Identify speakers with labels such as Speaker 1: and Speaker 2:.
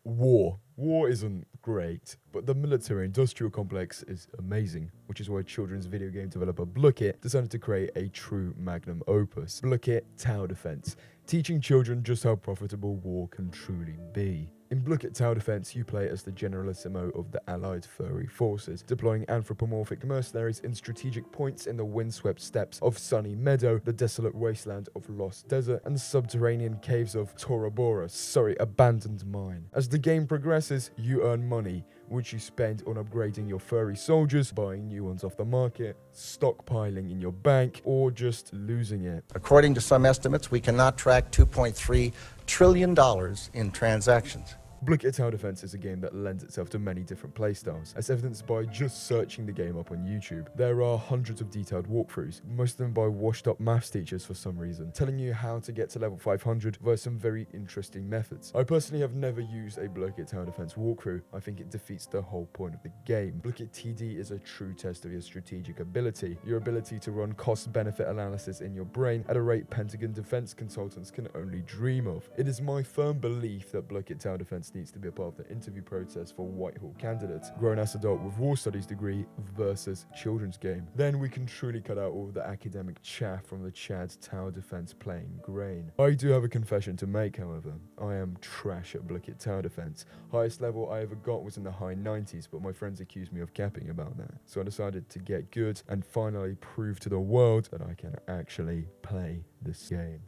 Speaker 1: War. War isn't great, but the military-industrial complex is amazing, which is why children's video game developer Blooket decided to create a true magnum opus, Blooket Tower Defence, teaching children just how profitable war can truly be. In Blooket Tower Defence, you play as the Generalissimo of the Allied furry forces, deploying anthropomorphic mercenaries in strategic points in the windswept steppes of Sunny Meadow, the desolate wasteland of Lost Desert, and the subterranean caves of Tora Bora, abandoned mine. As the game progresses, you earn money, which you spend on upgrading your furry soldiers, buying new ones off the market, stockpiling in your bank, or just losing it.
Speaker 2: According to some estimates, we cannot track $2.3 trillion in transactions.
Speaker 1: Blooket Tower Defence is a game that lends itself to many different playstyles, as evidenced by just searching the game up on YouTube. There are hundreds of detailed walkthroughs, most of them by washed-up maths teachers for some reason, telling you how to get to level 500 via some very interesting methods. I personally have never used a Blooket Tower Defence walkthrough. I think it defeats the whole point of the game. Blooket TD is a true test of your strategic ability, your ability to run cost-benefit analysis in your brain at a rate Pentagon defense consultants can only dream of. It is my firm belief that Blooket Tower Defence needs to be a part of the interview process for Whitehall candidates, grown-ass adult with war studies degree versus children's game. Then we can truly cut out all the academic chaff from the Chad Tower Defence playing grain. I do have a confession to make, however. I am trash at Blooket Tower Defence. Highest level I ever got was in the high 90s, but my friends accused me of capping about that. So I decided to get good and finally prove to the world that I can actually play this game.